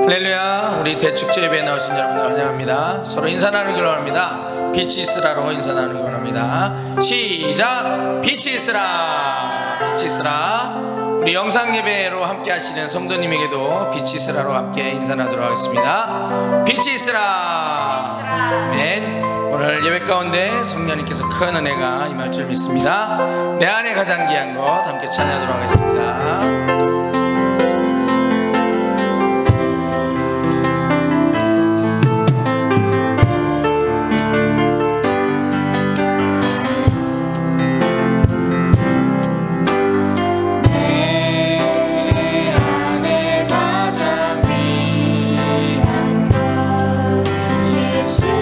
할렐루야. 우리 대축제 예배에 나오신 여러분들 환영합니다. 서로 인사 나누길 원합니다. 빛이 있으라로 인사 나누길 원합니다. 시작. 빛이 있으라. 빛이 있으라. 우리 영상 예배로 함께 하시는 성도님에게도 빛이 있으라로 함께 인사 나누도록 하겠습니다. 빛이 있으라. 아멘. 오늘 예배 가운데 성령님께서 큰 은혜가 임할 줄 믿습니다. 내 안에 가장 귀한 것 함께 찬양하도록 하겠습니다. 예수를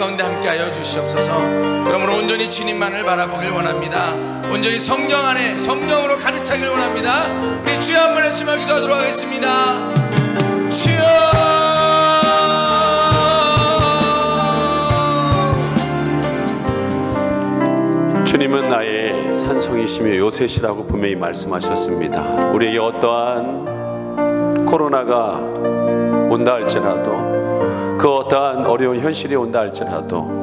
가운데 함께하여 주시옵소서. 그러므로 온전히 주님만을 바라보길 원합니다. 온전히 성령 안에 성령으로 가득 차길 원합니다. 우리 주여 한번 외치며 기도하도록 하겠습니다. 주여, 주님은 나의 산성이시며 요새시라고 분명히 말씀하셨습니다. 우리에게 어떠한 코로나가 온다 할지라도, 그 어떠한 어려운 현실이 온다 할지라도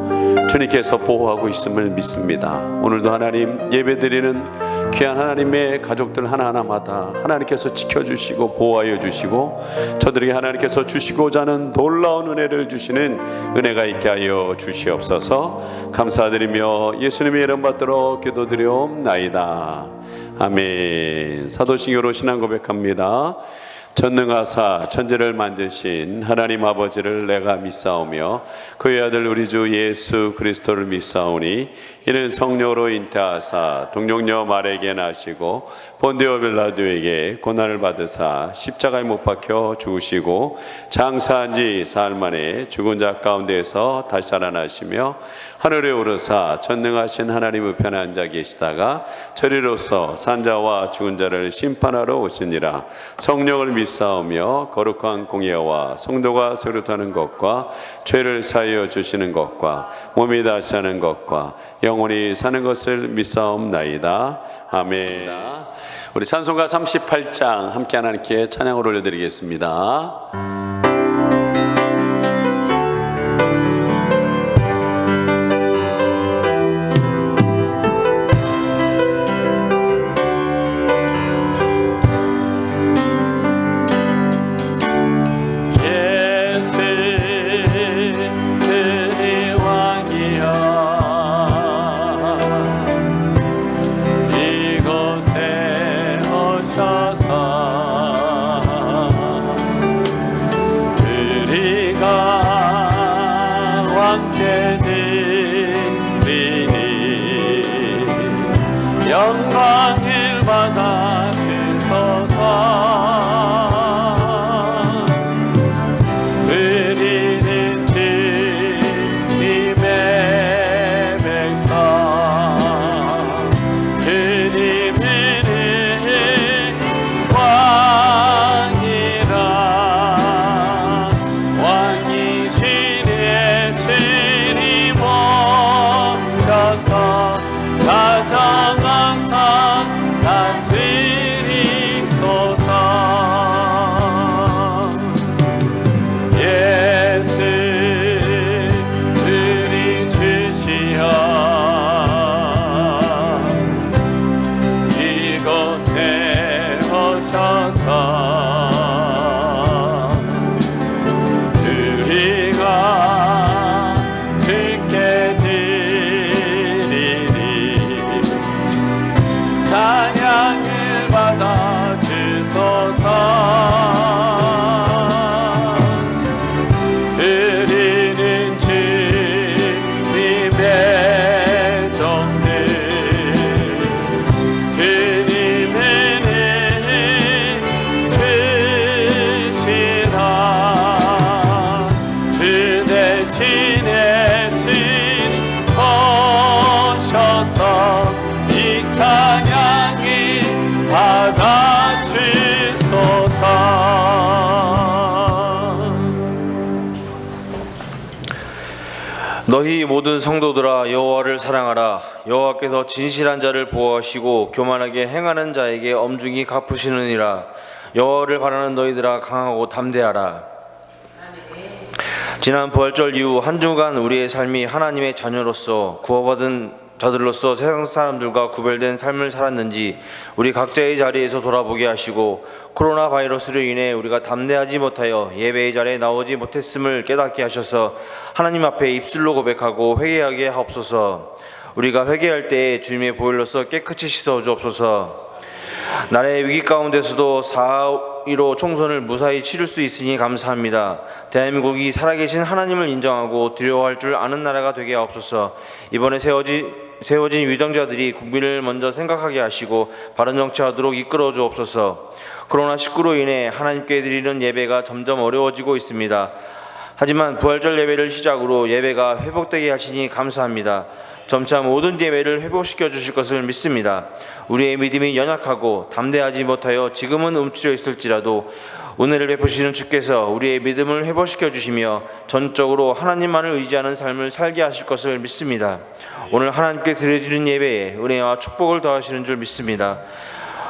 주님께서 보호하고 있음을 믿습니다. 오늘도 하나님 예배드리는 귀한 하나님의 가족들 하나하나마다 하나님께서 지켜주시고 보호하여 주시고 저들에게 하나님께서 주시고자 하는 놀라운 은혜를 주시는 은혜가 있게 하여 주시옵소서. 감사드리며 예수님의 이름 받들어 기도드리옵나이다. 아멘. 사도신경으로 신앙 고백합니다. 전능하사 천지를 만드신 하나님 아버지를 내가 믿사오며 그의 아들 우리 주 예수 그리스도를 믿사오니 이는 성령으로 잉태하사 동정녀 마리아에게 나시고 본디오 빌라도에게 고난을 받으사 십자가에 못 박혀 죽으시고 장사한 지 사흘 만에 죽은 자 가운데에서 다시 살아나시며 하늘에 오르사 전능하신 하나님 우편에 앉아 계시다가 저리로서 산자와 죽은 자를 심판하러 오시니라. 성령을 믿사오며 거룩한 공예와 성도가 소릇하는 것과 죄를 사하여 주시는 것과 몸이 다시 사는 것과 영원히 사는 것을 믿사옵나이다. 아멘. 우리 찬송가 38장 함께 하나님께 찬양을 올려드리겠습니다. 영광을 받아 주소서. 우리는 주님의 백성, 주님은 왕이라. 왕이신 예수님 오셔서 자정하사 다스리소서. 예수 우리 주시여 이곳에 오셔서 우리가 주께 찬양을 받아 주소서. 우리는 주님의 종들, 주님은 주시라. 주 대신에 주님 오셔서 이 찬양이 받아 주소서. 너희 모든 성도들아 여호와를 사랑하라. 여호와께서 진실한 자를 보호하시고 교만하게 행하는 자에게 엄중히 갚으시느니라. 여호와를 바라는 너희들아 강하고 담대하라. 지난 부활절 이후 한 주간 우리의 삶이 하나님의 자녀로서 구원받은 자들로서 세상 사람들과 구별된 삶을 살았는지 우리 각자의 자리에서 돌아보게 하시고 코로나 바이러스로 인해 우리가 담대하지 못하여 예배의 자리에 나오지 못했음을 깨닫게 하셔서 하나님 앞에 입술로 고백하고 회개하게 하옵소서. 우리가 회개할 때에 주님의 보혈로서 깨끗이 씻어 주옵소서. 나라의 위기 가운데서도 4.15 총선을 무사히 치를 수 있으니 감사합니다. 대한민국이 살아계신 하나님을 인정하고 두려워할 줄 아는 나라가 되게 하옵소서. 이번에 세워진 위정자들이 국민을 먼저 생각하게 하시고 바른 정치하도록 이끌어 주옵소서. 코로나19로 인해 하나님께 드리는 예배가 점점 어려워지고 있습니다. 하지만 부활절 예배를 시작으로 예배가 회복되게 하시니 감사합니다. 점차 모든 예배를 회복시켜 주실 것을 믿습니다. 우리의 믿음이 연약하고 담대하지 못하여 지금은 움츠려 있을지라도 은혜를 베푸시는 주께서 우리의 믿음을 회복시켜 주시며 전적으로 하나님만을 의지하는 삶을 살게 하실 것을 믿습니다. 오늘 하나님께 드려지는 예배에 은혜와 축복을 더하시는 줄 믿습니다.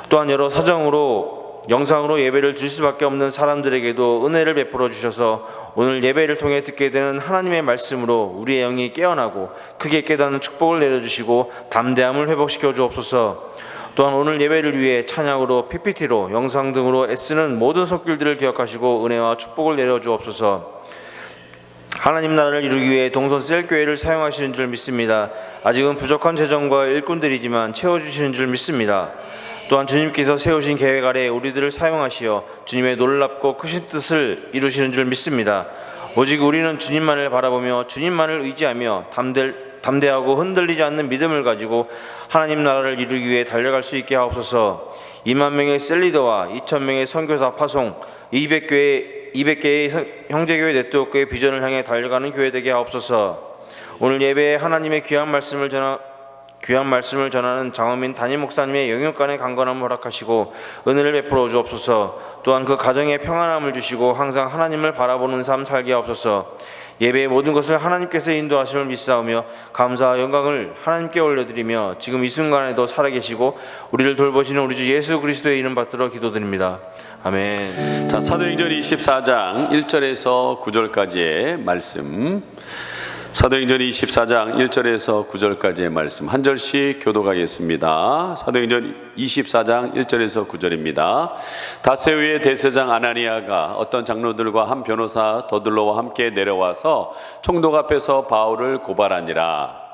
또한 여러 사정으로 영상으로 예배를 드릴 수밖에 없는 사람들에게도 은혜를 베풀어 주셔서 오늘 예배를 통해 듣게 되는 하나님의 말씀으로 우리의 영이 깨어나고 크게 깨닫는 축복을 내려주시고 담대함을 회복시켜 주옵소서. 또한 오늘 예배를 위해 찬양으로 PPT로 영상 등으로 애쓰는 모든 손길들을 기억하시고 은혜와 축복을 내려주옵소서. 하나님 나라를 이루기 위해 동선 셀교회를 사용하시는 줄 믿습니다. 아직은 부족한 재정과 일꾼들이지만 채워주시는 줄 믿습니다. 또한 주님께서 세우신 계획 아래 우리들을 사용하시어 주님의 놀랍고 크신 뜻을 이루시는 줄 믿습니다. 오직 우리는 주님만을 바라보며 주님만을 의지하며 담대하고 흔들리지 않는 믿음을 가지고 하나님 나라를 이루기 위해 달려갈 수 있게 하옵소서. 2만 명의 셀리더와 2천 명의 선교사 파송, 200개의 형제교회 네트워크의 비전을 향해 달려가는 교회 되게 하옵소서. 오늘 예배에 하나님의 귀한 말씀을 전하는 장호민 담임 목사님의 영육간의 강건함을 허락하시고 은혜를 베풀어 주옵소서. 또한 그 가정에 평안함을 주시고 항상 하나님을 바라보는 삶 살게 하옵소서. 예배의 모든 것을 하나님께서 인도하심을 믿사오며 감사와 영광을 하나님께 올려드리며 지금 이 순간에도 살아계시고 우리를 돌보시는 우리 주 예수 그리스도의 이름 받들어 기도드립니다. 아멘. 자, 사도행전 24장 1절에서 9절까지의 말씀. 사도행전 24장 1절에서 9절까지의 말씀 한 절씩 교독하겠습니다. 사도행전 24장 1절에서 9절입니다. 다세우의 대제사장 아나니아가 어떤 장로들과 한 변호사 더들로와 함께 내려와서 총독 앞에서 바울을 고발하니라.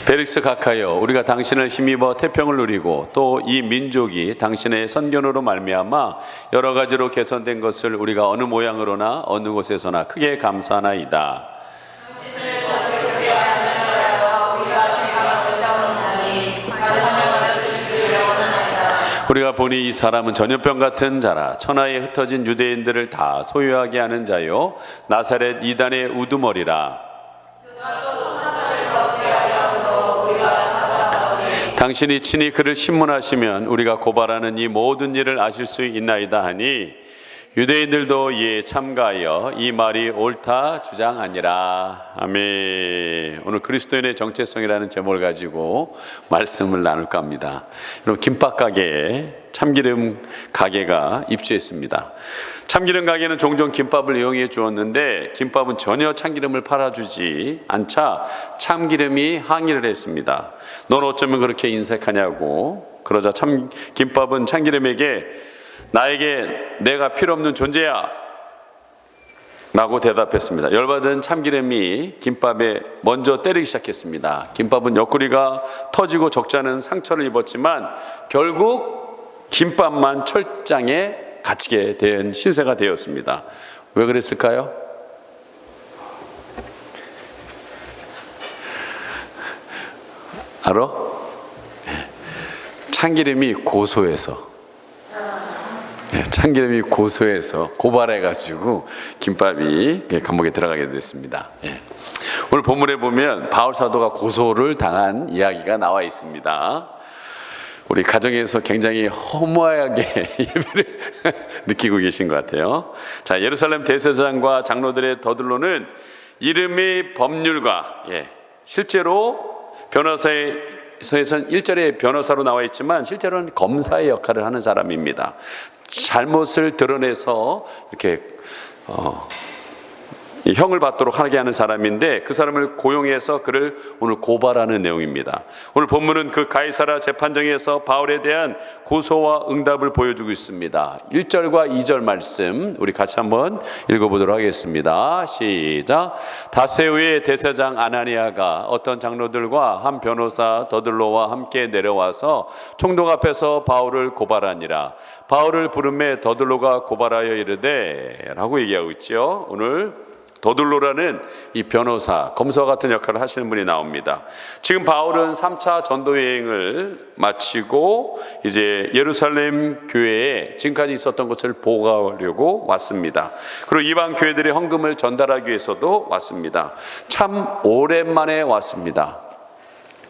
벨릭스 각하여, 우리가 당신을 힘입어 태평을 누리고 또 이 민족이 당신의 선견으로 말미암아 여러 가지로 개선된 것을 우리가 어느 모양으로나 어느 곳에서나 크게 감사하나이다. 우리가 보니 이 사람은 전염병 같은 자라 천하에 흩어진 유대인들을 다 소유하게 하는 자요 나사렛 이단의 우두머리라. 당신이 친히 그를 신문하시면 우리가 고발하는 이 모든 일을 아실 수 있나이다 하니 유대인들도 이에 참가하여 이 말이 옳다 주장하니라. 아멘. 오늘 그리스도인의 정체성이라는 제목을 가지고 말씀을 나눌까 합니다. 여러분, 김밥 가게에 참기름 가게가 입주했습니다. 참기름 가게는 종종 김밥을 이용해 주었는데 김밥은 전혀 참기름을 팔아주지 않자 참기름이 항의를 했습니다. 넌 어쩌면 그렇게 인색하냐고. 그러자 김밥은 참기름에게 나에게 내가 필요 없는 존재야 라고 대답했습니다. 열받은 참기름이 김밥에 먼저 때리기 시작했습니다. 김밥은 옆구리가 터지고 적잖은 상처를 입었지만 결국 김밥만 철장에 갇히게 된 신세가 되었습니다. 왜 그랬을까요? 알아? 참기름이 고소해서. 참기름이 고소해서 고발해가지고 김밥이 감옥에 들어가게 됐습니다. 오늘 본문에 보면 바울 사도가 고소를 당한 이야기가 나와 있습니다. 우리 가정에서 굉장히 허무하게 예배를 느끼고 계신 것 같아요. 자, 예루살렘 대제사장과 장로들의 더들로는 이름의 법률가, 실제로 변호사에서는 1절에 변호사로 나와 있지만 실제로는 검사의 역할을 하는 사람입니다. 잘못을 드러내서 이렇게 형을 받도록 하게 하는 사람인데 그 사람을 고용해서 그를 오늘 고발하는 내용입니다. 오늘 본문은 그 가이사라 재판정에서 바울에 대한 고소와 응답을 보여주고 있습니다. 1절과 2절 말씀 우리 같이 한번 읽어보도록 하겠습니다. 시작. 다세우의 대제사장 아나니아가 어떤 장로들과 한 변호사 더들로와 함께 내려와서 총독 앞에서 바울을 고발하니라. 바울을 부르매 더들로가 고발하여 이르되 라고 얘기하고 있죠. 오늘 더둘로라는 이 변호사, 검사와 같은 역할을 하시는 분이 나옵니다. 지금 바울은 3차 전도 여행을 마치고 이제 예루살렘 교회에 지금까지 있었던 것을 보고하려고 왔습니다. 그리고 이방 교회들의 헌금을 전달하기 위해서도 왔습니다. 참 오랜만에 왔습니다.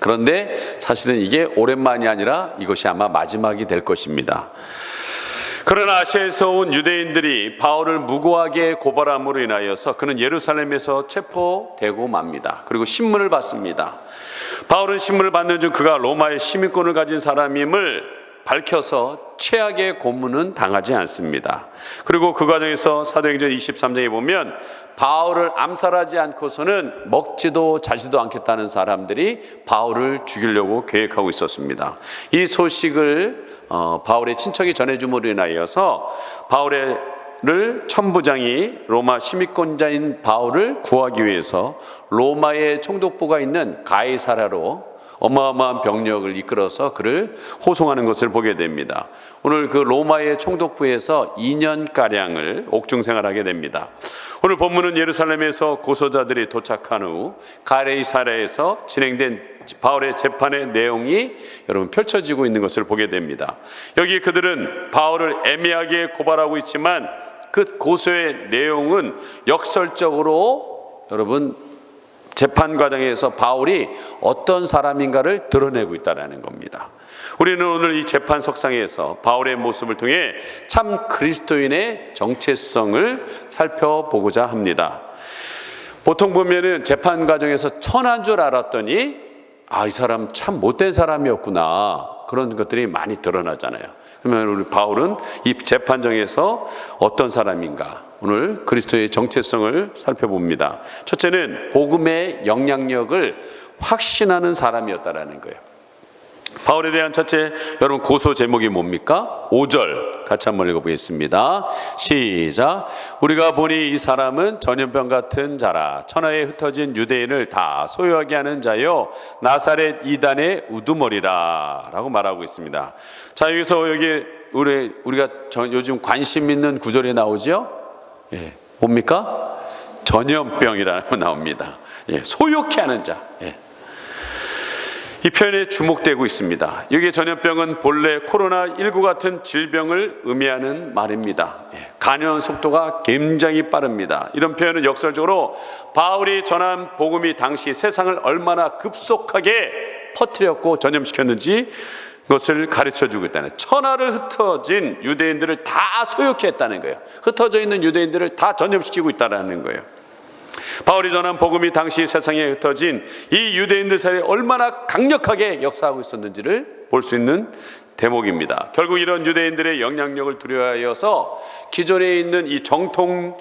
그런데 사실은 이게 오랜만이 아니라 이것이 아마 마지막이 될 것입니다. 그러나 아시아에서 온 유대인들이 바울을 무고하게 고발함으로 인하여서 그는 예루살렘에서 체포되고 맙니다. 그리고 신문을 받습니다. 바울은 신문을 받는 중 그가 로마의 시민권을 가진 사람임을 밝혀서 최악의 고문은 당하지 않습니다. 그리고 그 과정에서 사도행전 23장에 보면 바울을 암살하지 않고서는 먹지도 자지도 않겠다는 사람들이 바울을 죽이려고 계획하고 있었습니다. 이 소식을 바울의 친척이 전해줌으로 인하여서 바울을 천부장이 로마 시민권자인 바울을 구하기 위해서 로마의 총독부가 있는 가이사랴로 어마어마한 병력을 이끌어서 그를 호송하는 것을 보게 됩니다. 오늘 그 로마의 총독부에서 2년가량을 옥중생활하게 됩니다. 오늘 본문은 예루살렘에서 고소자들이 도착한 후 가이사랴에서 진행된 바울의 재판의 내용이 여러분 펼쳐지고 있는 것을 보게 됩니다. 여기 그들은 바울을 애매하게 고발하고 있지만 그 고소의 내용은 역설적으로 여러분 재판 과정에서 바울이 어떤 사람인가를 드러내고 있다는 겁니다. 우리는 오늘 이 재판석상에서 바울의 모습을 통해 참 그리스도인의 정체성을 살펴보고자 합니다. 보통 보면은 재판 과정에서 천한 줄 알았더니 이 사람 참 못된 사람이었구나, 그런 것들이 많이 드러나잖아요. 그러면 우리 바울은 이 재판정에서 어떤 사람인가, 오늘 그리스도의 정체성을 살펴봅니다. 첫째는 복음의 영향력을 확신하는 사람이었다라는 거예요. 바울에 대한 첫째 여러분 고소 제목이 뭡니까? 5절 같이 한번 읽어보겠습니다. 시작. 우리가 보니 이 사람은 전염병 같은 자라 천하에 흩어진 유대인을 다 소유하게 하는 자요 나사렛 이단의 우두머리라 라고 말하고 있습니다. 자, 여기서 여기 우리가 요즘 관심 있는 구절이 나오죠. 예, 뭡니까? 전염병이라고 나옵니다. 예, 소유케 하는 자. 예. 이 표현에 주목되고 있습니다. 여기에 전염병은 본래 코로나19 같은 질병을 의미하는 말입니다. 감염 속도가 굉장히 빠릅니다. 이런 표현은 역설적으로 바울이 전한 복음이 당시 세상을 얼마나 급속하게 퍼뜨렸고 전염시켰는지 그것을 가르쳐주고 있다는, 천하를 흩어진 유대인들을 다 소유케 했다는 거예요. 흩어져 있는 유대인들을 다 전염시키고 있다는 거예요. 바울이 전한 복음이 당시 세상에 흩어진 이 유대인들 사이에 얼마나 강력하게 역사하고 있었는지를 볼 수 있는 대목입니다. 결국 이런 유대인들의 영향력을 두려워하여서 기존에 있는 이 정통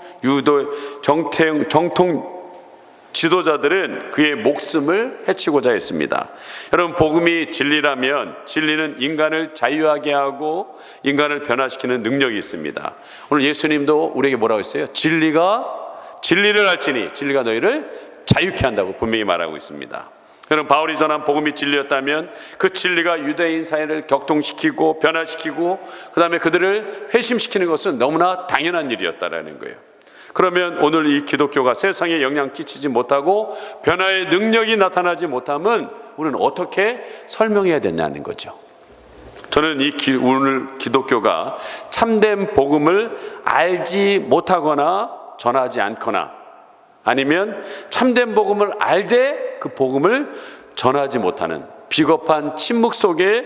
지도자들은 그의 목숨을 해치고자 했습니다. 여러분, 복음이 진리라면 진리는 인간을 자유하게 하고 인간을 변화시키는 능력이 있습니다. 오늘 예수님도 우리에게 뭐라고 했어요? 진리를 알지니 진리가 너희를 자유케 한다고 분명히 말하고 있습니다. 여러분, 바울이 전한 복음이 진리였다면 그 진리가 유대인 사회를 격동시키고 변화시키고 그 다음에 그들을 회심시키는 것은 너무나 당연한 일이었다라는 거예요. 그러면 오늘 이 기독교가 세상에 영향 끼치지 못하고 변화의 능력이 나타나지 못하면 우리는 어떻게 설명해야 되냐는 거죠. 저는 오늘 기독교가 참된 복음을 알지 못하거나 전하지 않거나 아니면 참된 복음을 알되 그 복음을 전하지 못하는 비겁한 침묵 속에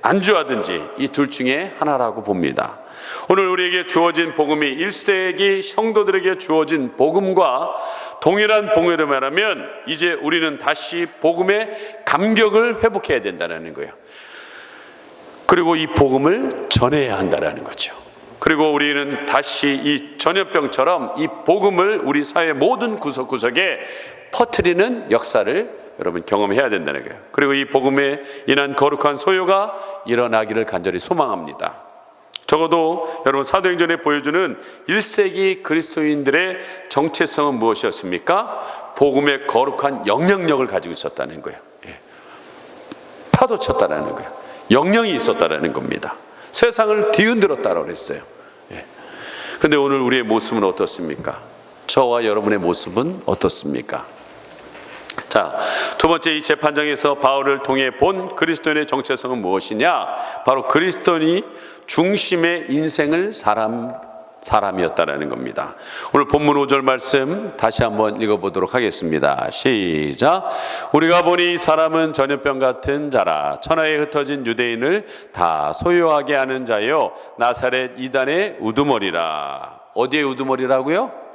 안주하든지 이 둘 중에 하나라고 봅니다. 오늘 우리에게 주어진 복음이 1세기 성도들에게 주어진 복음과 동일한 복음을 말하면 이제 우리는 다시 복음의 감격을 회복해야 된다는 거예요. 그리고 이 복음을 전해야 한다는 거죠. 그리고 우리는 다시 이 전염병처럼 이 복음을 우리 사회 모든 구석구석에 퍼뜨리는 역사를 여러분 경험해야 된다는 거예요. 그리고 이 복음에 인한 거룩한 소요가 일어나기를 간절히 소망합니다. 적어도 여러분 사도행전에 보여주는 1세기 그리스도인들의 정체성은 무엇이었습니까? 복음의 거룩한 영향력을 가지고 있었다는 거예요. 파도쳤다는 거예요. 영향이 있었다는 겁니다. 세상을 뒤흔들었다고 그랬어요. 그런데 오늘 우리의 모습은 어떻습니까? 저와 여러분의 모습은 어떻습니까? 자, 두 번째, 이 재판정에서 바울을 통해 본 그리스도인의 정체성은 무엇이냐? 바로 그리스도인이 중심의 인생을 사람이었다라는 겁니다. 오늘 본문 5절 말씀 다시 한번 읽어보도록 하겠습니다. 시작. 우리가 보니 이 사람은 전염병 같은 자라 천하에 흩어진 유대인을 다 소유하게 하는 자요 나사렛 이단의 우두머리라. 어디의 우두머리라고요?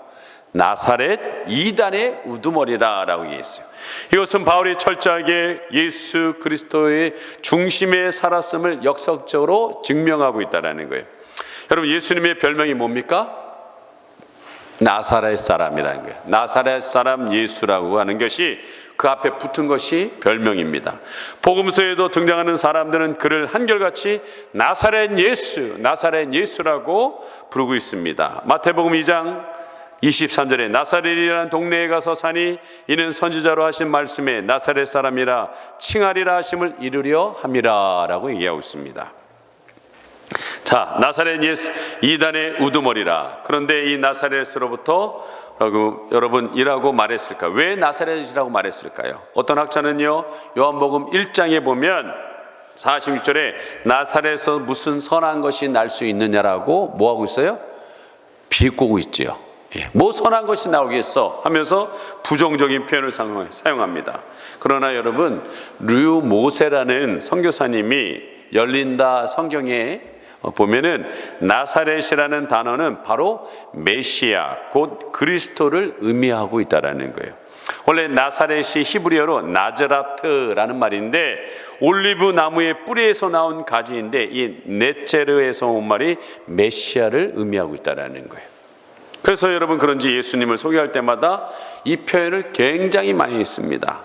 나사렛 이단의 우두머리라라고 얘기했어요. 이것은 바울이 철저하게 예수 그리스도의 중심에 살았음을 역사적으로 증명하고 있다는 거예요. 여러분, 예수님의 별명이 뭡니까? 나사렛 사람이라는 거예요. 나사렛 사람 예수라고 하는 것이 그 앞에 붙은 것이 별명입니다. 복음서에도 등장하는 사람들은 그를 한결같이 나사렛 예수라고 부르고 있습니다. 마태복음 2장 23절에 나사렛이라는 동네에 가서 사니 이는 선지자로 하신 말씀에 나사렛 사람이라 칭하리라 하심을 이루려 함이라 라고 얘기하고 있습니다. 자, 나사렛 예수 이단의 우두머리라. 그런데 이 나사렛으로부터 여러분이라고 말했을까? 왜 나사렛이라고 말했을까요? 어떤 학자는요, 요한복음 1장에 보면 46절에 나사렛에서 무슨 선한 것이 날 수 있느냐라고 뭐하고 있어요? 비꼬고 있지요. 뭐 선한 것이 나오겠어 하면서 부정적인 표현을 사용합니다. 그러나 여러분, 류모세라는 선교사님이 열린다 성경에 보면은 나사렛이라는 단어는 바로 메시아 곧 그리스도를 의미하고 있다라는 거예요. 원래 나사렛이 히브리어로 나즈라트라는 말인데 올리브 나무의 뿌리에서 나온 가지인데 이 네체르에서 온 말이 메시아를 의미하고 있다라는 거예요. 그래서 여러분, 그런지 예수님을 소개할 때마다 이 표현을 굉장히 많이 했습니다.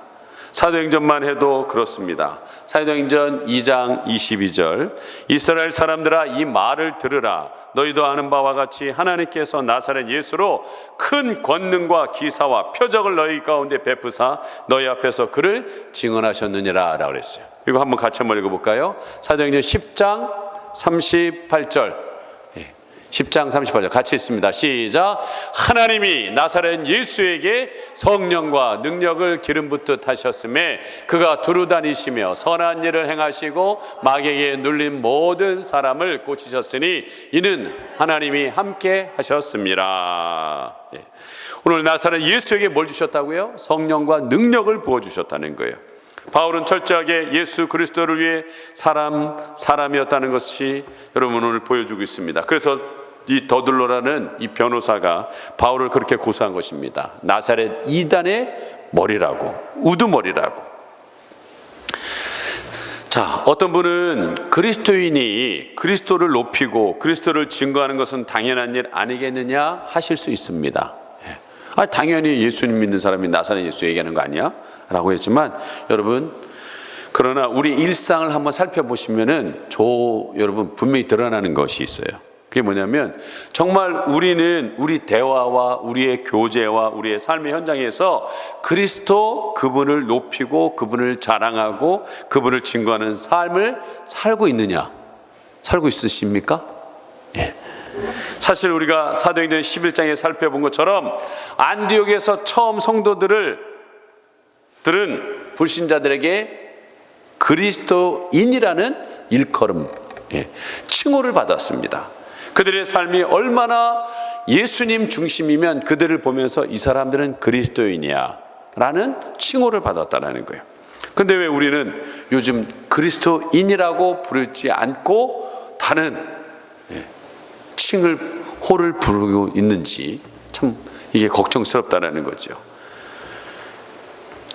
사도행전만 해도 그렇습니다. 사도행전 2장 22절 이스라엘 사람들아 이 말을 들으라. 너희도 아는 바와 같이 하나님께서 나사렛 예수로 큰 권능과 기사와 표적을 너희 가운데 베푸사 너희 앞에서 그를 증언하셨느니라 라고 그랬어요. 이거 한번 같이 한번 읽어볼까요? 사도행전 10장 38절 10장 38절 같이 읽습니다. 시작. 하나님이 나사렛 예수에게 성령과 능력을 기름 붓듯 하셨음에 그가 두루 다니시며 선한 일을 행하시고 마귀에게 눌린 모든 사람을 고치셨으니 이는 하나님이 함께 하셨습니다. 오늘 나사렛 예수에게 뭘 주셨다고요? 성령과 능력을 부어주셨다는 거예요. 바울은 철저하게 예수 그리스도를 위해 사람이었다는 것이 여러분 오늘 보여주고 있습니다. 그래서 이 더둘러라는 이 변호사가 바울을 그렇게 고소한 것입니다. 나사렛 이단의 머리라고, 우두머리라고. 자, 어떤 분은 그리스도인이 그리스도를 높이고 그리스도를 증거하는 것은 당연한 일 아니겠느냐 하실 수 있습니다. 당연히 예수님 믿는 사람이 나사렛 예수 얘기하는 거 아니야? 라고 했지만 여러분, 그러나 우리 일상을 한번 살펴보시면은 여러분 분명히 드러나는 것이 있어요. 그게 뭐냐면 정말 우리는 우리 대화와 우리의 교제와 우리의 삶의 현장에서 그리스도 그분을 높이고 그분을 자랑하고 그분을 증거하는 삶을 살고 있느냐? 살고 있으십니까? 예. 사실 우리가 사도행전 11장에 살펴본 것처럼 안디옥에서 처음 성도들은 불신자들에게 그리스도인이라는 일컬음, 칭호를 받았습니다. 그들의 삶이 얼마나 예수님 중심이면 그들을 보면서 이 사람들은 그리스도인이야 라는 칭호를 받았다는 거예요. 그런데 왜 우리는 요즘 그리스도인이라고 부르지 않고 다른 호를 부르고 있는지 참 이게 걱정스럽다는 거죠.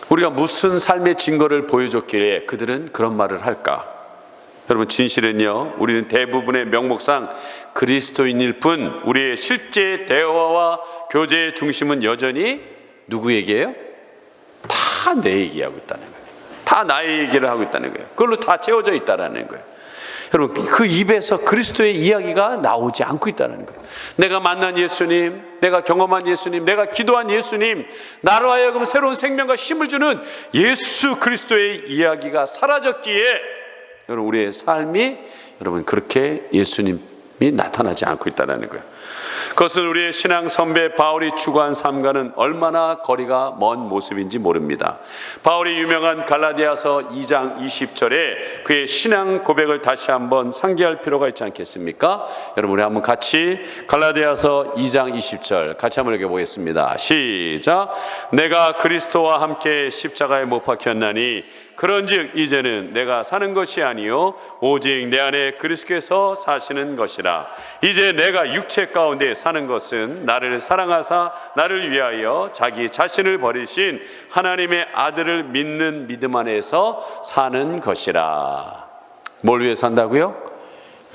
우리가 무슨 삶의 증거를 보여줬기에 그들은 그런 말을 할까? 여러분, 진실은요, 우리는 대부분의 명목상 그리스도인일 뿐 우리의 실제 대화와 교제의 중심은 여전히 누구 얘기예요? 다 내 얘기하고 있다는 거예요. 다 나의 얘기를 하고 있다는 거예요. 그걸로 다 채워져 있다는 거예요. 여러분, 그 입에서 그리스도의 이야기가 나오지 않고 있다는 거예요. 내가 만난 예수님, 내가 경험한 예수님, 내가 기도한 예수님, 나로 하여금 새로운 생명과 힘을 주는 예수 그리스도의 이야기가 사라졌기에 여러분, 우리의 삶이 여러분 그렇게 예수님이 나타나지 않고 있다는 거예요. 그것은 우리의 신앙 선배 바울이 추구한 삶과는 얼마나 거리가 먼 모습인지 모릅니다. 바울이 유명한 갈라디아서 2장 20절에 그의 신앙 고백을 다시 한번 상기할 필요가 있지 않겠습니까? 여러분, 우리 한번 같이 갈라디아서 2장 20절 같이 한번 읽어보겠습니다. 시작. 내가 그리스도와 함께 십자가에 못 박혔나니 그런즉 이제는 내가 사는 것이 아니요 오직 내 안에 그리스도께서 사시는 것이라. 이제 내가 육체 가운데 사는 것은 나를 사랑하사 나를 위하여 자기 자신을 버리신 하나님의 아들을 믿는 믿음 안에서 사는 것이라. 뭘 위해 산다고요?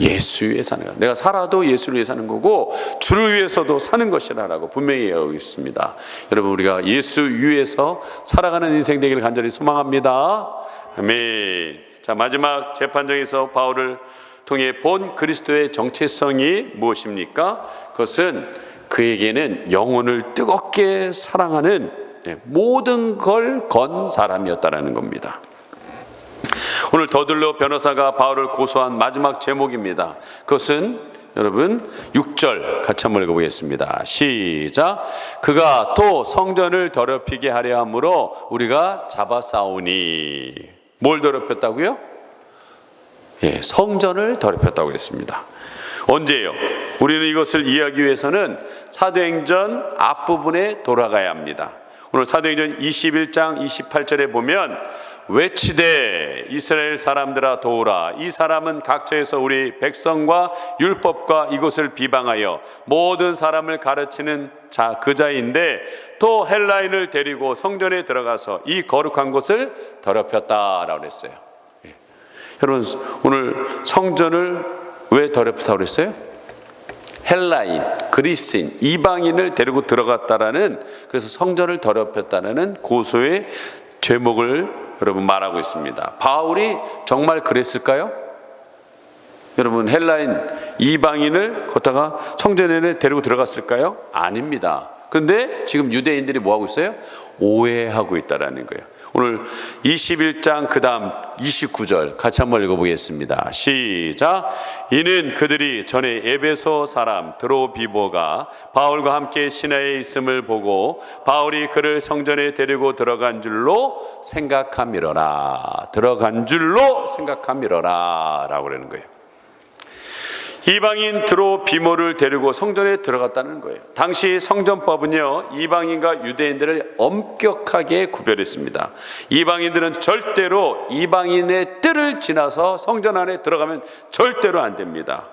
예수 위해 사는 거야. 내가 살아도 예수를 위해 사는 거고 주를 위해서도 사는 것이라고 분명히 여기 있습니다. 여러분, 우리가 예수 위해서 살아가는 인생 되기를 간절히 소망합니다. 아멘. 자, 마지막 재판정에서 바울을 통해 본 그리스도의 정체성이 무엇입니까? 그것은 그에게는 영혼을 뜨겁게 사랑하는 모든 걸 건 사람이었다라는 겁니다. 오늘 더들로 변호사가 바울을 고소한 마지막 제목입니다. 그것은 여러분 6절 같이 한번 읽어보겠습니다. 시작. 그가 또 성전을 더럽히게 하려 함으로 우리가 잡아싸우니. 뭘 더럽혔다고요? 예, 성전을 더럽혔다고 했습니다. 언제요? 우리는 이것을 이해하기 위해서는 사도행전 앞부분에 돌아가야 합니다. 오늘 사도행전 21장 28절에 보면 외치되 이스라엘 사람들아 도우라. 이 사람은 각처에서 우리 백성과 율법과 이것을 비방하여 모든 사람을 가르치는 그 자인데 또 헬라인을 데리고 성전에 들어가서 이 거룩한 곳을 더럽혔다라고 했어요. 예. 여러분, 오늘 성전을 왜 더럽혔다고 그랬어요? 헬라인, 그리스인, 이방인을 데리고 들어갔다라는, 그래서 성전을 더럽혔다라는 고소의 제목을 여러분 말하고 있습니다. 바울이 정말 그랬을까요? 여러분, 헬라인, 이방인을 걷다가 성전에 데리고 들어갔을까요? 아닙니다. 그런데 지금 유대인들이 뭐 하고 있어요? 오해하고 있다라는 거예요. 오늘 21장 그 다음 29절 같이 한번 읽어보겠습니다. 시작. 이는 그들이 전에 에베소 사람 드로비보가 바울과 함께 시내에 있음을 보고 바울이 그를 성전에 데리고 들어간 줄로 생각함이로라. 들어간 줄로 생각함이로라 라고 그러는 거예요. 이방인 드로비모를 데리고 성전에 들어갔다는 거예요. 당시 성전법은요, 이방인과 유대인들을 엄격하게 구별했습니다. 이방인들은 절대로 이방인의 뜰을 지나서 성전 안에 들어가면 절대로 안 됩니다.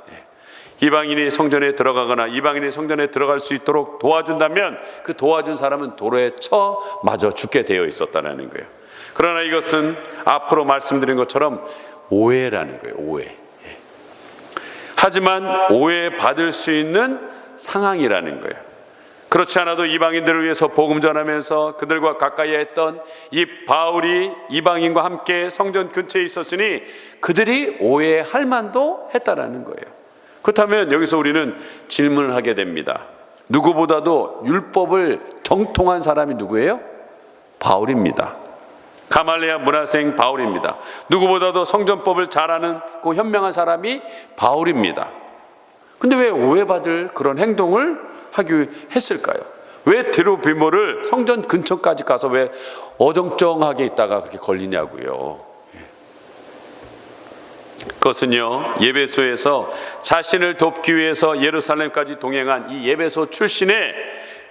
이방인이 성전에 들어가거나 이방인이 성전에 들어갈 수 있도록 도와준다면 그 도와준 사람은 도로에 쳐 맞아 죽게 되어 있었다는 거예요. 그러나 이것은 앞으로 말씀드린 것처럼 오해라는 거예요. 오해. 하지만 오해받을 수 있는 상황이라는 거예요. 그렇지 않아도 이방인들을 위해서 복음 전하면서 그들과 가까이 했던 이 바울이 이방인과 함께 성전 근처에 있었으니 그들이 오해할 만도 했다라는 거예요. 그렇다면 여기서 우리는 질문을 하게 됩니다. 누구보다도 율법을 정통한 사람이 누구예요? 바울입니다. 가말리아 문화생 바울입니다. 누구보다도 성전법을 잘 아는 그 현명한 사람이 바울입니다. 근데 왜 오해받을 그런 행동을 하기 했을까요? 왜 드로비모를 성전 근처까지 가서 왜 어정쩡하게 있다가 그렇게 걸리냐고요. 그것은요, 예배소에서 자신을 돕기 위해서 예루살렘까지 동행한 이 예배소 출신의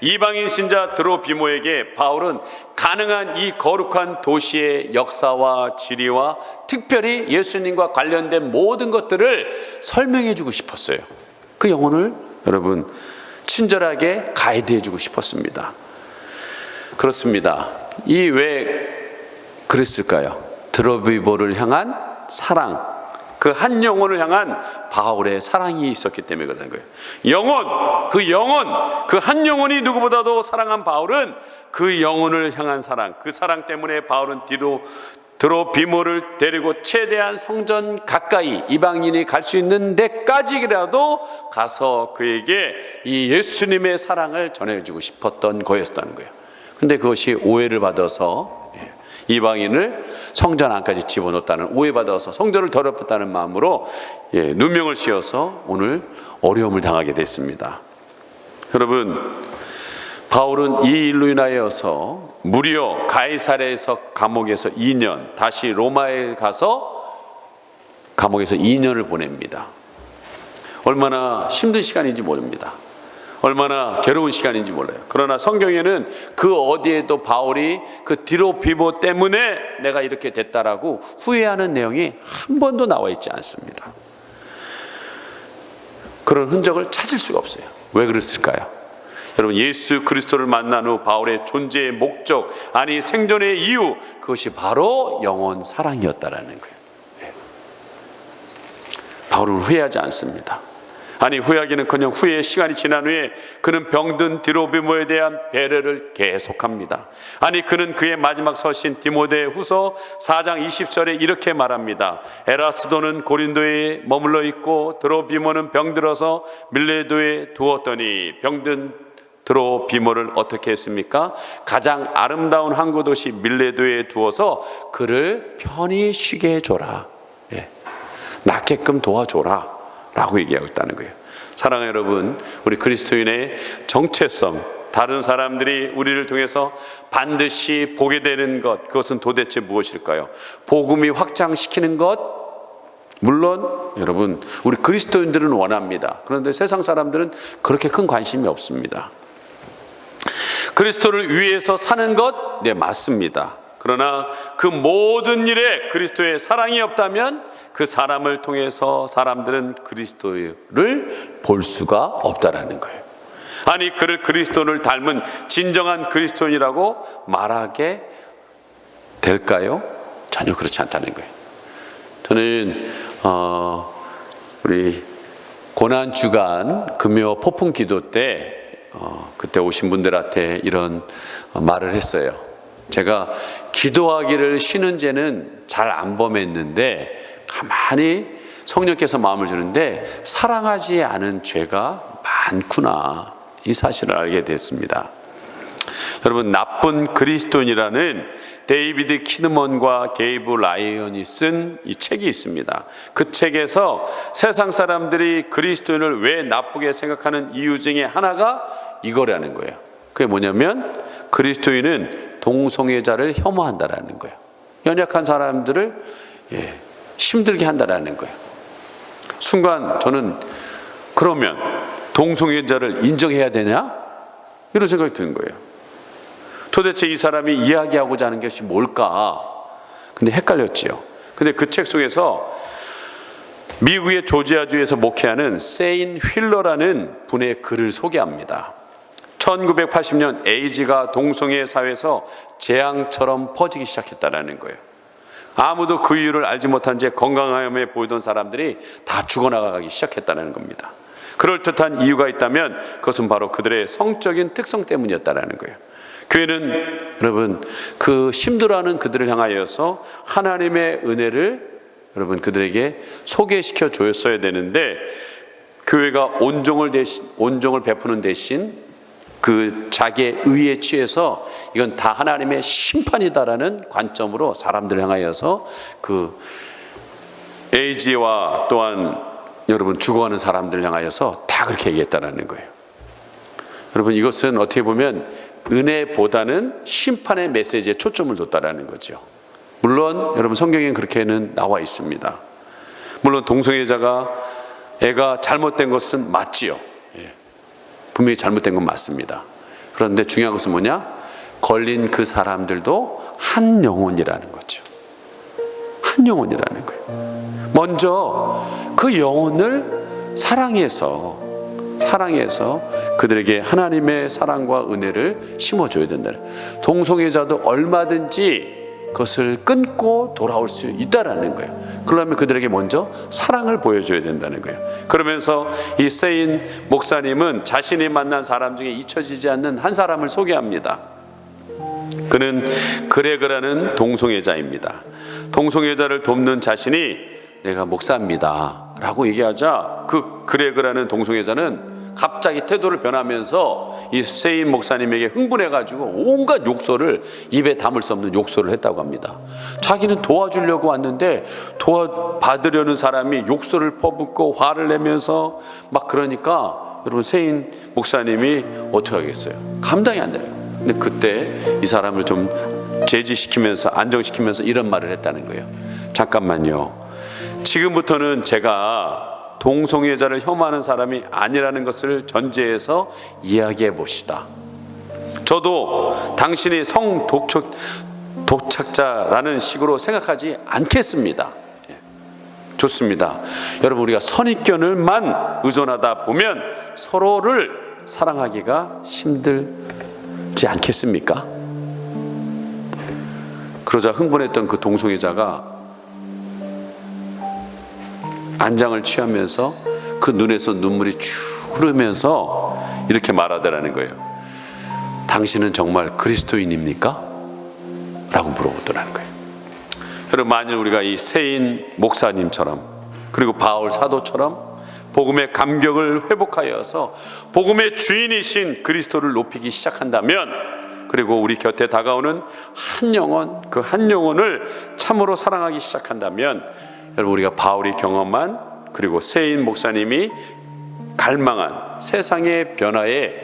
이방인 신자 드로비모에게 바울은 가능한 이 거룩한 도시의 역사와 지리와 특별히 예수님과 관련된 모든 것들을 설명해 주고 싶었어요. 그 영혼을 여러분 친절하게 가이드해 주고 싶었습니다. 그렇습니다. 이 왜 그랬을까요? 드로비모를 향한 사랑, 그 한 영혼을 향한 바울의 사랑이 있었기 때문에 그러는 거예요. 그 한 영혼이 누구보다도 사랑한 바울은 그 영혼을 향한 사랑, 그 사랑 때문에 바울은 드로비모를 데리고 최대한 성전 가까이 이방인이 갈 수 있는 데까지라도 가서 그에게 이 예수님의 사랑을 전해주고 싶었던 거였다는 거예요. 근데 그것이 오해를 받아서 이방인을 성전 안까지 집어넣었다는, 오해받아서 성전을 더럽혔다는 마음으로 누명을 씌워서 오늘 어려움을 당하게 됐습니다. 여러분, 바울은 이 일로 인하여서 무려 가이사랴에서 감옥에서 2년, 다시 로마에 가서 감옥에서 2년을 보냅니다. 얼마나 힘든 시간인지 모릅니다. 얼마나 괴로운 시간인지 몰라요. 그러나 성경에는 그 어디에도 바울이 그 디로피모 때문에 내가 이렇게 됐다라고 후회하는 내용이 한 번도 나와 있지 않습니다. 그런 흔적을 찾을 수가 없어요. 왜 그랬을까요? 여러분, 예수 그리스도를 만난 후 바울의 존재의 목적, 아니 생존의 이유, 그것이 바로 영원 사랑이었다라는 거예요. 바울은 후회하지 않습니다. 아니, 후회하기는커녕 후회의 시간이 지난 후에 그는 병든 디로비모에 대한 배려를 계속합니다. 아니, 그는 그의 마지막 서신 디모데 후서 4장 20절에 이렇게 말합니다. 에라스도는 고린도에 머물러 있고 드로비모는 병들어서 밀레도에 두었더니, 병든 드로비모를 어떻게 했습니까? 가장 아름다운 항구 도시 밀레도에 두어서 그를 편히 쉬게 해줘라, 낫게끔 도와줘라 라고 얘기하고 있다는 거예요. 사랑하는 여러분, 우리 그리스도인의 정체성, 다른 사람들이 우리를 통해서 반드시 보게 되는 것, 그것은 도대체 무엇일까요? 복음이 확장시키는 것, 물론 여러분, 우리 그리스도인들은 원합니다. 그런데 세상 사람들은 그렇게 큰 관심이 없습니다. 그리스도를 위해서 사는 것, 네, 맞습니다. 그러나 그 모든 일에 그리스도의 사랑이 없다면 그 사람을 통해서 사람들은 그리스도를 볼 수가 없다라는 거예요. 아니, 그를 그리스도를 닮은 진정한 그리스도인이라고 말하게 될까요? 전혀 그렇지 않다는 거예요. 저는 우리 고난주간 금요 폭풍 기도 때 그때 오신 분들한테 이런 말을 했어요. 제가 기도하기를 쉬는 죄는 잘 안 범했는데 가만히 성령께서 마음을 주는데 사랑하지 않은 죄가 많구나, 이 사실을 알게 됐습니다. 여러분, 나쁜 그리스도인이라는 데이비드 키드먼과 게이브 라이언이 쓴 이 책이 있습니다. 그 책에서 세상 사람들이 그리스도인을 왜 나쁘게 생각하는 이유 중에 하나가 이거라는 거예요. 그게 뭐냐면 그리스도인은 동성애자를 혐오한다라는 거예요. 연약한 사람들을 힘들게 한다라는 거예요. 순간 저는 그러면 동성애자를 인정해야 되냐? 이런 생각이 드는 거예요. 도대체 이 사람이 이야기하고자 하는 것이 뭘까? 근데 헷갈렸지요. 근데 그 책 속에서 미국의 조지아주에서 목회하는 세인 휠러라는 분의 글을 소개합니다. 1980년 에이즈가 동성애 사회에서 재앙처럼 퍼지기 시작했다는 거예요. 아무도 그 이유를 알지 못한 채 건강함에 보이던 사람들이 다 죽어나가기 시작했다는 겁니다. 그럴듯한 이유가 있다면 그것은 바로 그들의 성적인 특성 때문이었다는 거예요. 교회는 여러분, 그 힘들어하는 그들을 향하여서 하나님의 은혜를 여러분 그들에게 소개시켜 줬어야 되는데, 교회가 온종을 베푸는 대신 그 자기의 의에 취해서 이건 다 하나님의 심판이다라는 관점으로 사람들을 향하여서 그 에이지와 또한 여러분 죽어가는 사람들을 향하여서 다 그렇게 얘기했다라는 거예요. 여러분, 이것은 어떻게 보면 은혜보다는 심판의 메시지에 초점을 뒀다라는 거죠. 물론 여러분 성경에는 그렇게는 나와 있습니다. 물론 동성애자가 애가 잘못된 것은 맞지요. 분명히 잘못된 건 맞습니다. 그런데 중요한 것은 뭐냐? 걸린 그 사람들도 한 영혼이라는 거죠. 한 영혼이라는 거예요. 먼저 그 영혼을 사랑해서 그들에게 하나님의 사랑과 은혜를 심어줘야 된다는 거예요. 동성애자도 얼마든지 그것을 끊고 돌아올 수 있다라는 거예요. 그러면 그들에게 먼저 사랑을 보여줘야 된다는 거예요. 그러면서 이 세인 목사님은 자신이 만난 사람 중에 잊혀지지 않는 한 사람을 소개합니다. 그는 그레그라는 동성애자입니다. 동성애자를 돕는 자신이 내가 목사입니다 라고 얘기하자 그 그레그라는 동성애자는 갑자기 태도를 변하면서 이 세인 목사님에게 흥분해가지고 온갖 욕설을, 입에 담을 수 없는 욕설을 했다고 합니다. 자기는 도와주려고 왔는데 도와받으려는 사람이 욕설을 퍼붓고 화를 내면서 막 그러니까 여러분 세인 목사님이 어떻게 하겠어요? 감당이 안 돼요. 근데 그때 이 사람을 좀 제지시키면서 안정시키면서 이런 말을 했다는 거예요. 잠깐만요. 지금부터는 제가 동성애자를 혐오하는 사람이 아니라는 것을 전제해서 이야기해 봅시다. 저도 당신이 도착자라는 식으로 생각하지 않겠습니다. 좋습니다. 여러분, 우리가 선입견을만 의존하다 보면 서로를 사랑하기가 힘들지 않겠습니까? 그러자 흥분했던 그 동성애자가 안장을 취하면서 그 눈에서 눈물이 쭉 흐르면서 이렇게 말하더라는 거예요. 당신은 정말 그리스도인입니까? 라고 물어보더라는 거예요. 여러분, 만일 우리가 이 세인 목사님처럼 그리고 바울 사도처럼 복음의 감격을 회복하여서 복음의 주인이신 그리스도를 높이기 시작한다면, 그리고 우리 곁에 다가오는 한 영혼, 그 한 영혼을 참으로 사랑하기 시작한다면, 여러분, 우리가 바울이 경험한 그리고 세인 목사님이 갈망한 세상의 변화의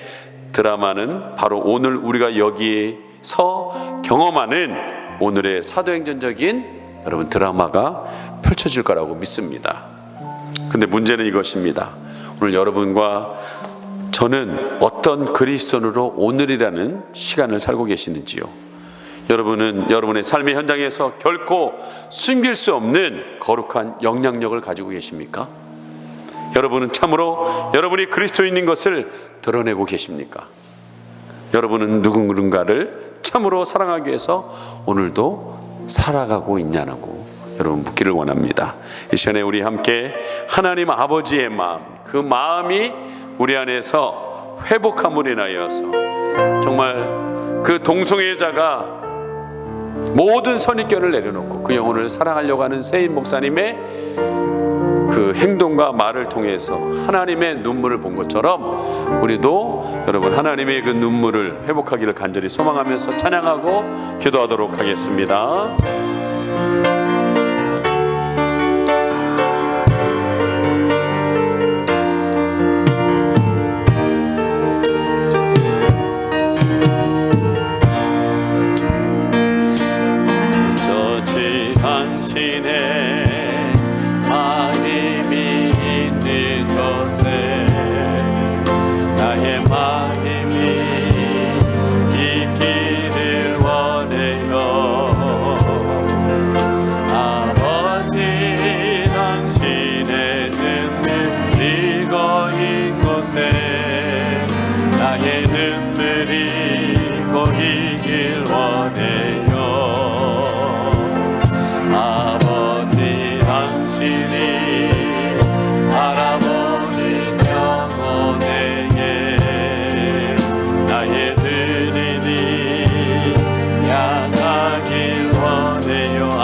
드라마는 바로 오늘 우리가 여기서 경험하는 오늘의 사도행전적인 여러분 드라마가 펼쳐질 거라고 믿습니다. 근데 문제는 이것입니다. 오늘 여러분과 저는 어떤 그리스도인으로 오늘이라는 시간을 살고 계시는지요? 여러분은 여러분의 삶의 현장에서 결코 숨길 수 없는 거룩한 영향력을 가지고 계십니까? 여러분은 참으로 여러분이 그리스도인인 것을 드러내고 계십니까? 여러분은 누군가를 참으로 사랑하기 위해서 오늘도 살아가고 있냐고 여러분 묻기를 원합니다. 이 시간에 우리 함께 하나님 아버지의 마음, 그 마음이 우리 안에서 회복함으로 인하여서 정말 그 동성애자가 모든 선입견을 내려놓고 그 영혼을 사랑하려고 하는 세인 목사님의 그 행동과 말을 통해서 하나님의 눈물을 본 것처럼 우리도 여러분 하나님의 그 눈물을 회복하기를 간절히 소망하면서 찬양하고 기도하도록 하겠습니다. 어쩌지 당신의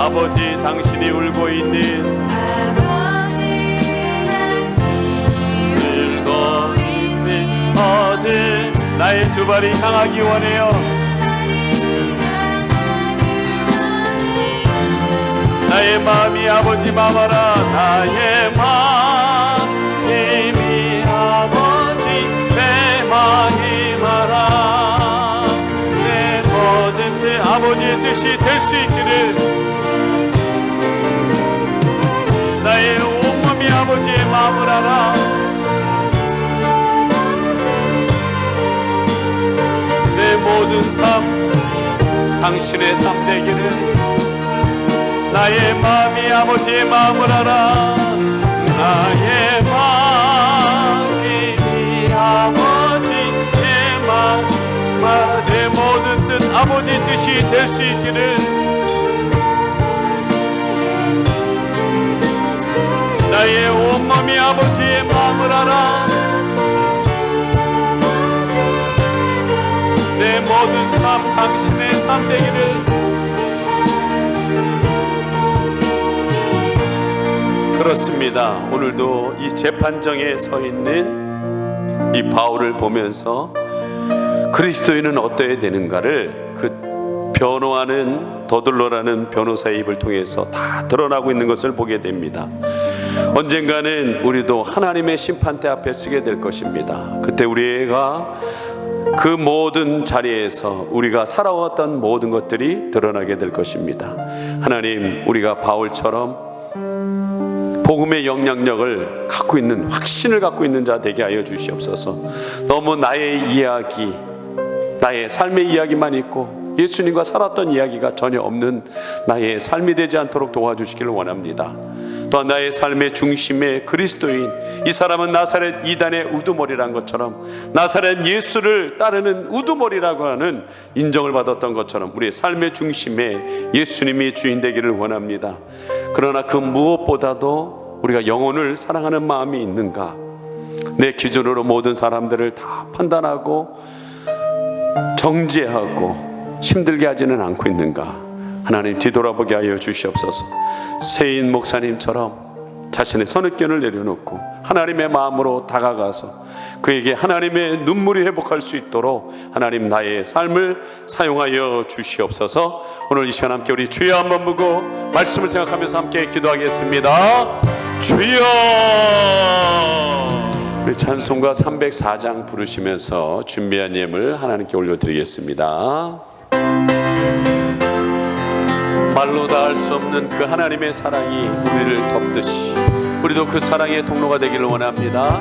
아버지 당신이 울고 있는 어디 나의 두 발이 향하기 원해요. 나의 마음이 아버지 마마라. 나의 마음이 아버지 내 마음이 마라. 내 모든 뜻 아버지의 뜻이 될 수 있기를 나의 온몸이 아버지의 마음을 알아. 내 모든 삶 당신의 삶 되기를. 나의 마음이 아버지의 마음을 알아. 나의 마음이 아버지의 마음, 내 모든 뜻 아버지 뜻이 될 수 있기를. 나의 온몸이 아버지의 마음을 알아. 내 모든 삶 당신의 삶 되기를. 그렇습니다. 오늘도 이 재판정에 서 있는 이 바울을 보면서 그리스도인은 어떠해야 되는가를 그 변호하는 더들러라는 변호사의 입을 통해서 다 드러나고 있는 것을 보게 됩니다. 언젠가는 우리도 하나님의 심판대 앞에 서게 될 것입니다. 그때 우리가 그 모든 자리에서 우리가 살아왔던 모든 것들이 드러나게 될 것입니다. 하나님, 우리가 바울처럼 복음의 영향력을 갖고 있는, 확신을 갖고 있는 자 되게 하여 주시옵소서. 너무 나의 이야기, 나의 삶의 이야기만 있고 예수님과 살았던 이야기가 전혀 없는 나의 삶이 되지 않도록 도와주시기를 원합니다. 또한 나의 삶의 중심에 그리스도인, 이 사람은 나사렛 이단의 우두머리란 것처럼, 나사렛 예수를 따르는 우두머리라고 하는 인정을 받았던 것처럼 우리의 삶의 중심에 예수님이 주인 되기를 원합니다. 그러나 그 무엇보다도 우리가 영혼을 사랑하는 마음이 있는가, 내 기준으로 모든 사람들을 다 판단하고 정죄하고 힘들게 하지는 않고 있는가, 하나님 뒤돌아보게 하여 주시옵소서. 세인 목사님처럼 자신의 선입견을 내려놓고 하나님의 마음으로 다가가서 그에게 하나님의 눈물이 회복할 수 있도록 하나님 나의 삶을 사용하여 주시옵소서. 오늘 이 시간 함께 우리 주여 한번 보고 말씀을 생각하면서 함께 기도하겠습니다. 주여. 우리 찬송가 304장 부르시면서 준비한 예물 하나님께 올려드리겠습니다. 말로 다 할 수 없는 그 하나님의 사랑이 우리를 덮듯이 우리도 그 사랑의 통로가 되기를 원합니다.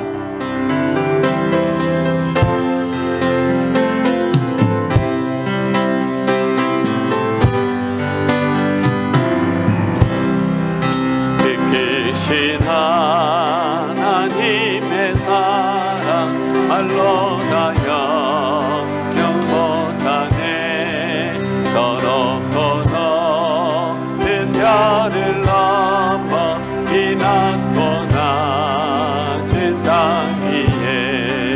깊으신 하나님의 사랑 말로 다 영영 못하네. 더럽고 넓은 별을 넘어 이 낮고 낮은 땅 위에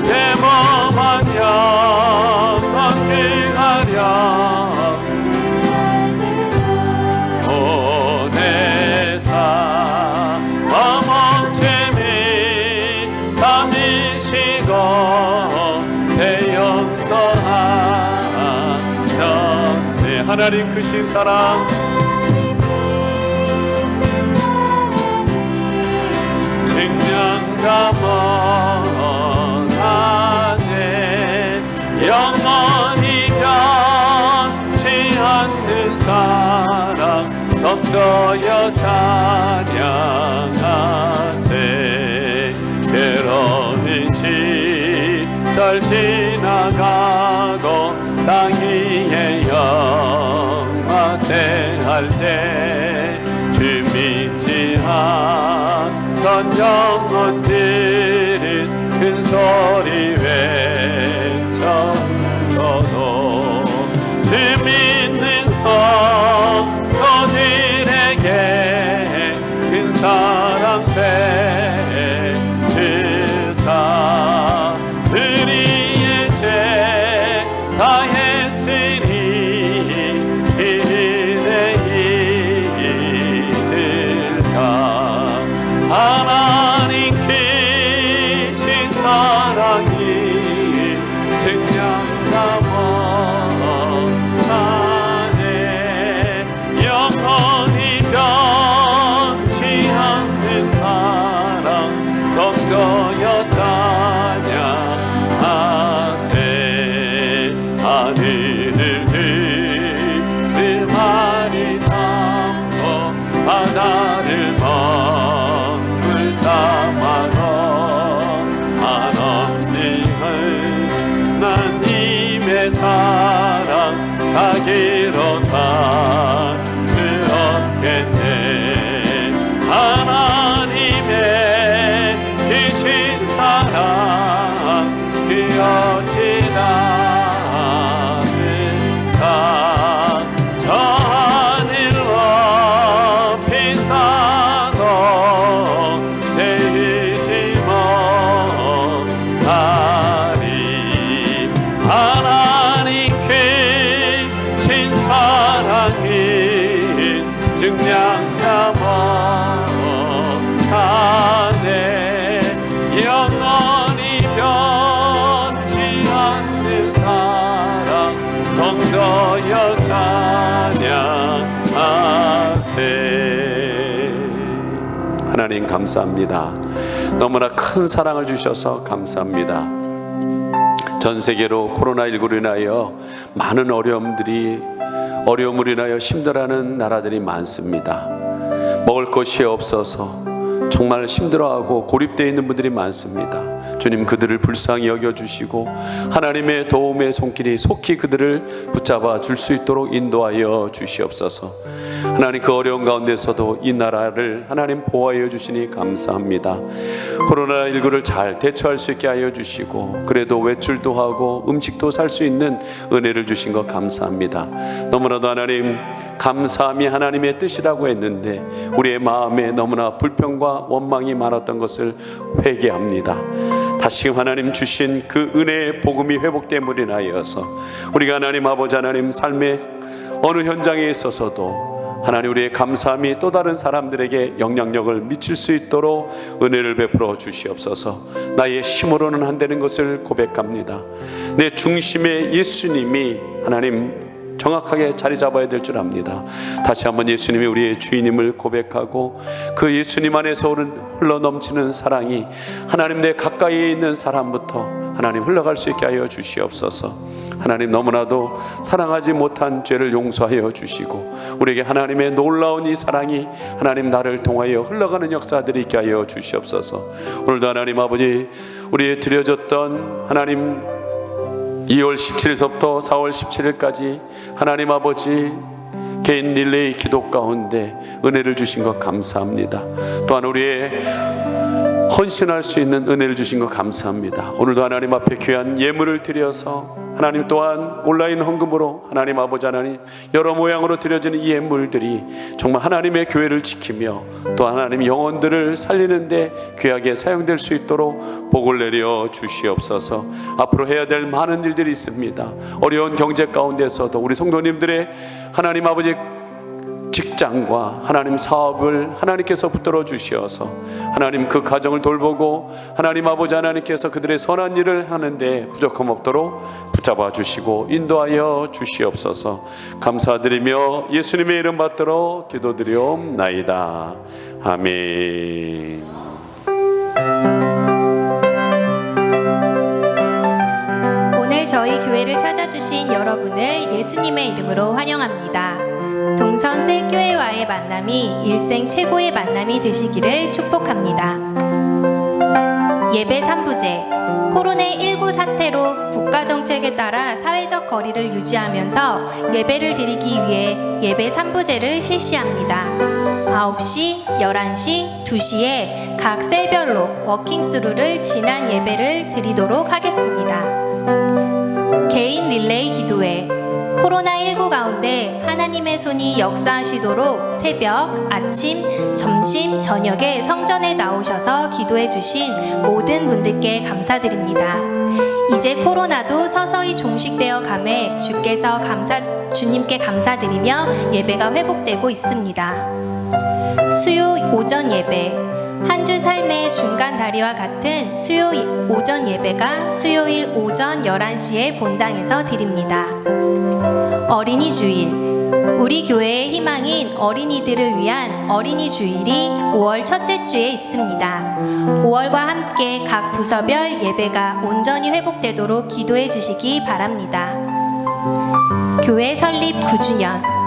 내 몸 안녕 건강하렴. 하나님 크신 사랑, 증량가 못하네. 영원히 변치 않는 사랑 덤떠여 찬양하세. 괴로운 시절 지나가고 땅 위에 영화세 할 때 주 믿지 않던 영혼들은 큰 소리 외쳐도 주 믿는 성도들에게 큰 사랑 베푸사 우리의 죄 사했으니 이내 잊을까. 하나님 크신 사랑이 증량가 못하네. 영원히 변치 않는 사랑 성도여 찬양하세. 하늘을 많이 삼고 바다를 먹물 삼아도 한없는 하나님의 사랑 가기로 할 수 없겠네. 하나님의 크신 사랑 그 어찌나 저 하늘로 비싸도 세우지 못하리. 하나님 크신 사랑이 증량가 못하네. 영원히 변치 않는 사랑 성도여 찬양하세. 하나님 감사합니다. 너무나 큰 사랑을 주셔서 감사합니다. 전 세계로 코로나19로 인하여 많은 어려움을 인하여 힘들어하는 나라들이 많습니다. 먹을 것이 없어서 정말 힘들어하고 고립되어 있는 분들이 많습니다. 주님, 그들을 불쌍히 여겨주시고 하나님의 도움의 손길이 속히 그들을 붙잡아 줄 수 있도록 인도하여 주시옵소서. 하나님, 그 어려운 가운데서도 이 나라를 하나님 보호하여 주시니 감사합니다. 코로나19를 잘 대처할 수 있게 하여 주시고, 그래도 외출도 하고 음식도 살 수 있는 은혜를 주신 것 감사합니다. 너무나도 하나님, 감사함이 하나님의 뜻이라고 했는데 우리의 마음에 너무나 불평과 원망이 많았던 것을 회개합니다. 다시금 하나님 주신 그 은혜의 복음이 회복됨으로 인하여서 우리가 하나님 아버지 하나님 삶의 어느 현장에 있어서도 하나님 우리의 감사함이 또 다른 사람들에게 영향력을 미칠 수 있도록 은혜를 베풀어 주시옵소서. 나의 힘으로는 안 되는 것을 고백합니다. 내 중심에 예수님이 하나님 정확하게 자리 잡아야 될 줄 압니다. 다시 한번 예수님이 우리의 주인임을 고백하고 그 예수님 안에서 흘러넘치는 사랑이 하나님 내 가까이에 있는 사람부터 하나님 흘러갈 수 있게 하여 주시옵소서. 하나님, 너무나도 사랑하지 못한 죄를 용서하여 주시고 우리에게 하나님의 놀라운 이 사랑이 하나님 나를 통하여 흘러가는 역사들이 있게 하여 주시옵소서. 오늘도 하나님 아버지, 우리의 드려졌던 하나님 2월 17일서부터 4월 17일까지 하나님 아버지 개인 릴레이 기도 가운데 은혜를 주신 것 감사합니다. 또한 우리의 헌신할 수 있는 은혜를 주신 것 감사합니다. 오늘도 하나님 앞에 귀한 예물을 드려서 하나님 또한 온라인 헌금으로 하나님 아버지 하나님 여러 모양으로 드려지는 이 예물들이 정말 하나님의 교회를 지키며 또 하나님 영혼들을 살리는데 귀하게 사용될 수 있도록 복을 내려 주시옵소서. 앞으로 해야 될 많은 일들이 있습니다. 어려운 경제 가운데서도 우리 성도님들의 하나님 아버지 직장과 하나님 사업을 하나님께서 붙들어 주시어서 하나님 그 가정을 돌보고 하나님 아버지 하나님께서 그들의 선한 일을 하는데 부족함 없도록 붙잡아 주시고 인도하여 주시옵소서. 감사드리며 예수님의 이름 받들어 기도드리옵나이다. 아멘. 오늘 저희 교회를 찾아주신 여러분을 예수님의 이름으로 환영합니다. 동선 셀교회와의 만남이 일생 최고의 만남이 되시기를 축복합니다. 예배 3부제. 코로나19 사태로 국가정책에 따라 사회적 거리를 유지하면서 예배를 드리기 위해 예배 3부제를 실시합니다. 9시, 11시, 2시에 각 셀별로 워킹스루를 지난 예배를 드리도록 하겠습니다. 개인 릴레이 기도회. 코로나19 가운데 하나님의 손이 역사하시도록 새벽, 아침, 점심, 저녁에 성전에 나오셔서 기도해 주신 모든 분들께 감사드립니다. 이제 코로나도 서서히 종식되어 감에 주님께 감사드리며 예배가 회복되고 있습니다. 수요 오전 예배. 한 주 삶의 중간 다리와 같은 수요 오전 예배가 수요일 오전 11시에 본당에서 드립니다. 어린이 주일. 우리 교회의 희망인 어린이들을 위한 어린이 주일이 5월 첫째 주에 있습니다. 5월과 함께 각 부서별 예배가 온전히 회복되도록 기도해 주시기 바랍니다. 교회 설립 9주년.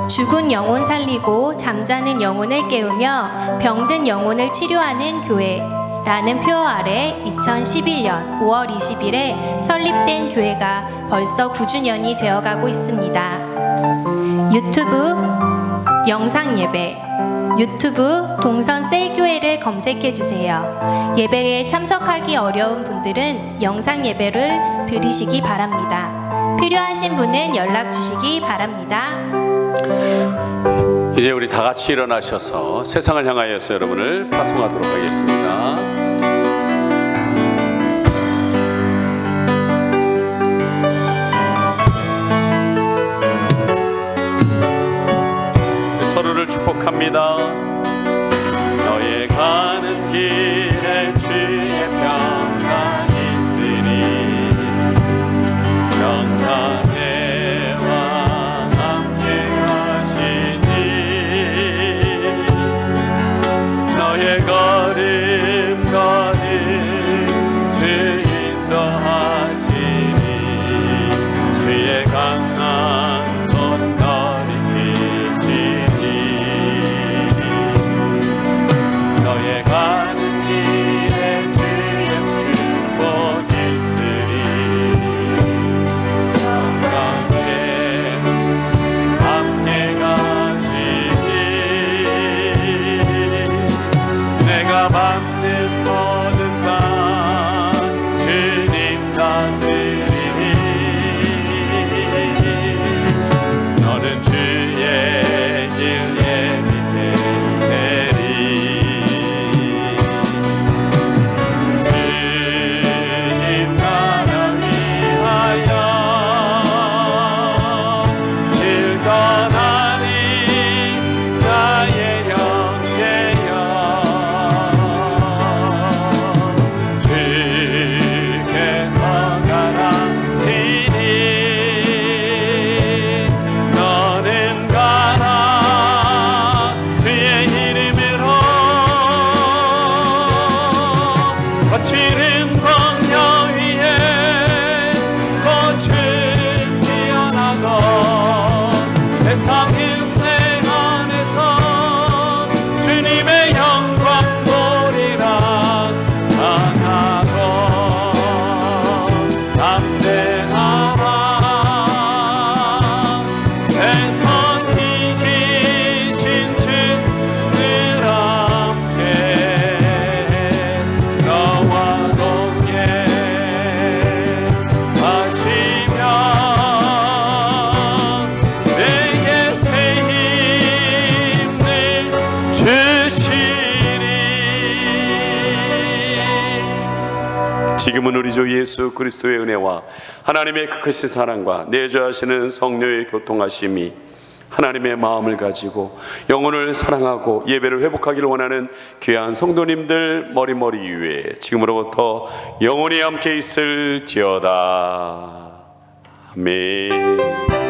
죽은 영혼 살리고 잠자는 영혼을 깨우며 병든 영혼을 치료하는 교회라는 표어 아래 2011년 5월 20일에 설립된 교회가 벌써 9주년이 되어가고 있습니다. 유튜브 영상 예배, 유튜브 동선 셀교회를 검색해 주세요. 예배에 참석하기 어려운 분들은 영상 예배를 들으시기 바랍니다. 필요하신 분은 연락 주시기 바랍니다. 이제 우리 다 같이 일어나셔서 세상을 향하여서 여러분을 파송하도록 하겠습니다. 서로를 축복합니다. 너의 가는 길에 주의 평강 있으니 평강의 왕 함께 하시니 너의 지금은 우리 주 예수 그리스도의 은혜와 하나님의 그 크신 사랑과 내주하시는 성령의 교통하심이 하나님의 마음을 가지고 영혼을 사랑하고 예배를 회복하기를 원하는 귀한 성도님들 머리머리 위에 지금으로부터 영원히 함께 있을지어다. 아멘.